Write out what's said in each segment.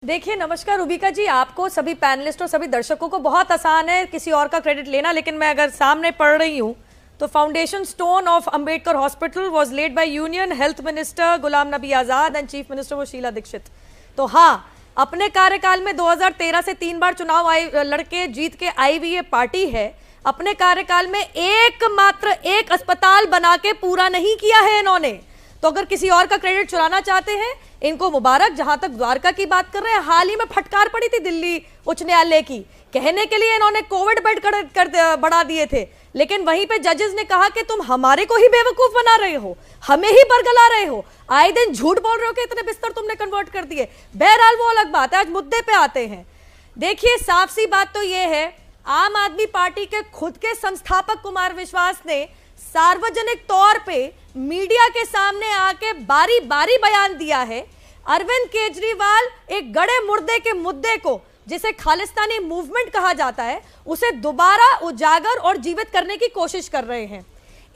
देखिए, नमस्कार रूबिका जी, आपको, सभी पैनलिस्ट और सभी दर्शकों को बहुत आसान है किसी और का क्रेडिट लेना, लेकिन मैं अगर सामने पढ़ रही हूं तो foundation stone of Ambedkar hospital was laid by union health minister Ghulam Nabi Azad and chief minister वो शीला दीक्षित। तो हाँ, अपने कार्यकाल में 2013 से 3 बार चुनाव लड़के जीत के आई हुई ये पार्टी है। अपने कार्यकाल में एकमात्र एक अस्पताल बना के पूरा नहीं किया है इन्होंने। तो अगर किसी और का क्रेडिट चुराना चाहते हैं, इनको मुबारक। जहां तक द्वारका की बात कर रहे हैं, हाल ही में फटकार पड़ी थी दिल्ली उच्च न्यायालय की, कहने के लिए इन्होंने कोविड बेड बढ़ा दिए थे, लेकिन वहीं पे जजेस ने कहा कि तुम हमारे को ही बेवकूफ बना रहे हो, हमें ही बरगला रहे हो, आए दिन झूठ बोल रहे हो कि इतने बिस्तर तुमने कन्वर्ट कर दिए। बहरहाल वो अलग बात है, आज मुद्दे पे आते हैं। देखिए, साफ सी बात तो ये है, आम आदमी पार्टी के खुद के संस्थापक कुमार विश्वास ने सार्वजनिक तौर पे मीडिया के सामने आके बारी बारी बयान दिया है। अरविंद केजरीवाल एक गड़े मुर्दे के मुद्दे को, जिसे खालिस्तानी मूवमेंट कहा जाता है, उसे दोबारा उजागर और जीवित करने की कोशिश कर रहे हैं।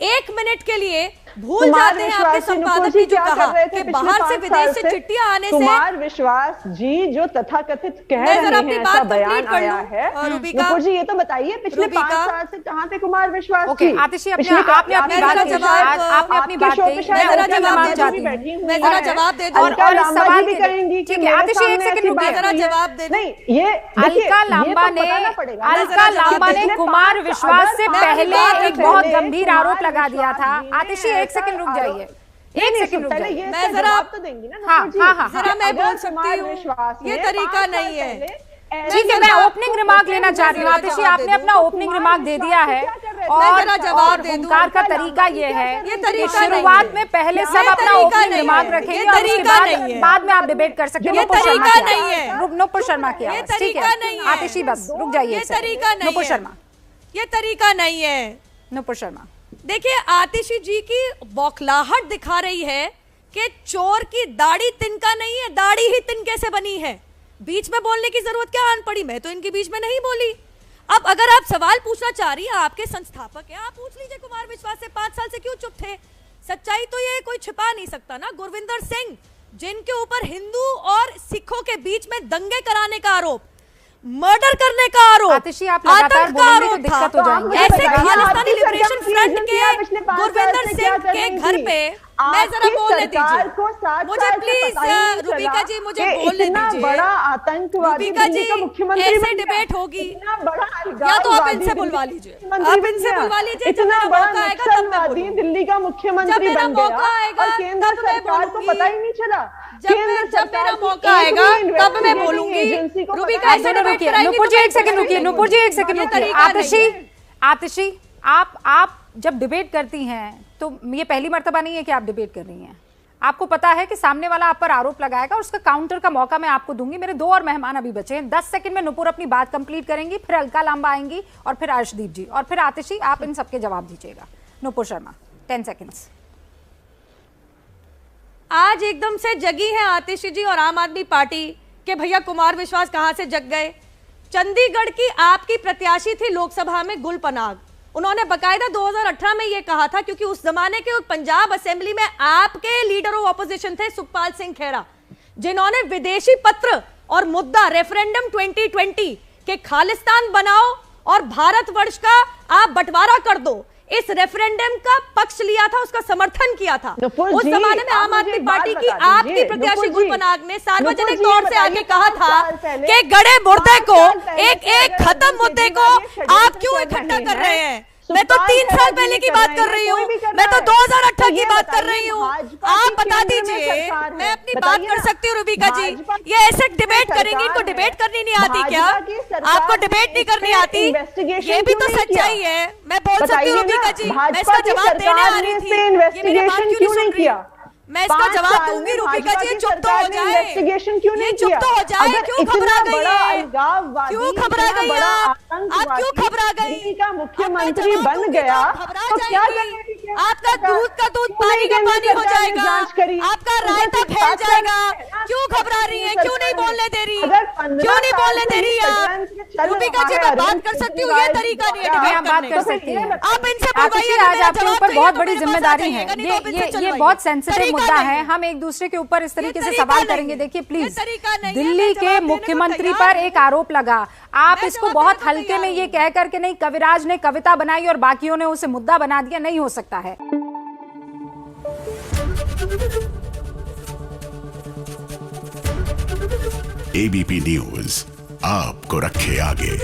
1 मिनट के लिए भूल जाते हैं आपके संपादक ने जो कहा कि बाहर से विदेश से चिट्ठियां आने से कुमार विश्वास जी जो तथाकथित कह रहे हैं, ऐसा बयान आया है। नुपुर जी, ये तो बताइए पिछले 5 साल से कहां थे कुमार विश्वास जी? आतिशी, आपने अपनी बात कही, मैं जरा जवाब दे दूं और सवाल भी करेंगी। ठीक है आतिशी, 1 सेकंड रुकिए, जरा जवाब दे दूं। नहीं, ये अलका लांबा ने कुमार विश्वास से पहले एक बहुत गंभीर आरोप लगा दिया था। आतिशी, 1 सेकंड रुक जाइए, 1 सेकंड रुक जाइए। मैं जरा तो देंगी ना? हाँ, जरा मैं बोल सकती हूँ, ये तरीका नहीं है। ठीक है, मैं ओपनिंग रिमार्क लेना चाह रही हूँ। आतिशी, आपने अपना ओपनिंग रिमार्क दे दिया है और जवाब दे दूं। का तरीका ये है, ये तरीका शुरुआत में पहले सब अपना ओपनिंग रिमार्क रखेंगे और उसके बाद में आप डिबेट कर सकते हैं। ये तरीका नहीं है। नुपुर शर्मा की आवाज़, ठीक है आतिशी, बस रुक जाइए। ये तरीका नहीं है नुपुर शर्मा, ये तरीका नहीं है। नुपुर शर्मा, देखिए, आतिशी जी की बौखलाहट दिखा रही है कि चोर की दाढ़ी तिनका नहीं है, दाढ़ी ही तिनके से बनी है। बीच में बोलने की जरूरत क्या आन पड़ी? मैं तो इनके बीच में नहीं बोली। अब अगर आप सवाल पूछना चाह रही है, आपके संस्थापक है, आप पूछ लीजिए कुमार विश्वास से 5 साल से क्यों चुप थे। सच्चाई तो ये कोई छिपा नहीं सकता ना। गुरविंदर सिंह, जिनके ऊपर हिंदू और सिखों के बीच में दंगे कराने का आरोप, मर्डर करने का आरोप, आतिशी आप लगातार बोलेंगे तो दिक्कत हो जाएगी। ऐसे खालिस्तानी लिबरेशन फ्रंट के गुरविंदर सिंह के घर पे मैं जरा बोलने दीजिए मुझे, प्लीज रूबिका जी, मुझे बोलने दीजिए। बड़ा आतंकवादी दिल्ली का मुख्यमंत्री, ऐसे डिबेट होगी या तो आप इनसे बुलवा लीजिए, आप इनसे बुलवा लीजिए। इतना बड़ा नक्सलवादी दिल्ली का मुख्यमंत्री बन गया और केंद्र सरकार को पता ही नहीं चला। जब मेरा मौका आएगा तब मैं बोलूंगी। रूबिका, नुपुर जी 1 सेकंड रुकिए, नुपुर जी 1 सेकंड रुकिए। आतिशी, आप जब डिबेट करती हैं तो ये पहली मर्तबा नहीं है कि आप डिबेट कर रही हैं। आपको पता है कि सामने वाला आप पर आरोप लगाएगा और उसका काउंटर का मौका मैं आपको दूंगी। मेरे 2 और मेहमान अभी बचे हैं, 10 सेकंड में नुपुर अपनी बात कंप्लीट करेंगी, फिर अलका लांबा आएंगी और फिर अर्शदीप जी और फिर आतिशी। आप इन सबके जवाब दीजिएगा। नुपुर शर्मा, 10 सेकंड्स। आज एकदम से जगी है आतिशी जी और आम आदमी पार्टी के भैया कुमार विश्वास कहां से जग गए। चंडीगढ़ की आपकी प्रत्याशी थी लोकसभा में गुल पनाग, उन्होंने बकायदा 2018 में यह कहा था, क्योंकि उस जमाने के पंजाब असेंबली में आपके लीडर ऑफ ऑपोजिशन थे सुखपाल सिंह खेरा, जिन्होंने विदेशी पत्र और मुद्दा रेफरेंडम 2020 के खालिस्तान बनाओ और भारतवर्ष का आप बंटवारा कर दो, इस रेफरेंडम का पक्ष लिया था, उसका समर्थन किया था। उस जमाने में आम आदमी पार्टी की आपकी प्रत्याशी गुल पनाग ने सार्वजनिक तौर से आगे कहा था कि गड़े मुर्दे को, एक खत्म मुद्दे को आप क्यों इकट्ठा कर रहे हैं। मैं तो 3 साल पहले की बात कर रही हूँ, मैं तो 2018 की बात कर रही हूँ। आप बता दीजिए, मैं अपनी बात कर सकती हूँ। रूबिका जी, ये ऐसे डिबेट करेंगी, इनको डिबेट करनी नहीं आती क्या? आपको डिबेट नहीं करनी आती? ये भी तो सच्चाई है। मैं बोल सकती हूँ रूबिका जी, मैं इसका जवाब देने आ रही थी, ये मेरी बात क्यों नहीं सुन रही? मैं इसका जवाब दूंगी रूबिका जी, चुप तो हो जाए, ये चुप तो हो जाए। क्यों घबरा गई है? क्यों घबरा गई आप? क्यों घबरा गई? का मुख्यमंत्री बन गया तो क्या आपका दूध का दूध पानी का पानी हो जाएगा, आपका रायता फैल जाएगा। क्यों घबरा रही है, क्यों नहीं बोलने दे रही, क्यों नहीं बोलने दे रही आप? रूबिका जी मैं बात कर सकती हूँ, ये तरीका नहीं है, आप बात कर सकती हैं। आप इनसे आतिशी आज आपके ऊपर बहुत बड़ी जिम्मेदारी है, ये बहुत सेंसिटिव मुद्दा है, हम एक दूसरे के ऊपर इस तरीके से सवाल करेंगे। देखिए प्लीज, दिल्ली के मुख्यमंत्री पर एक आरोप लगा, आप इसको बहुत हल्के में ये कह करके नहीं, कविराज ने कविता बनाई और बाकियों ने उसे मुद्दा बना दिया, नहीं हो सकता है। एबीपी न्यूज आपको रखे आगे।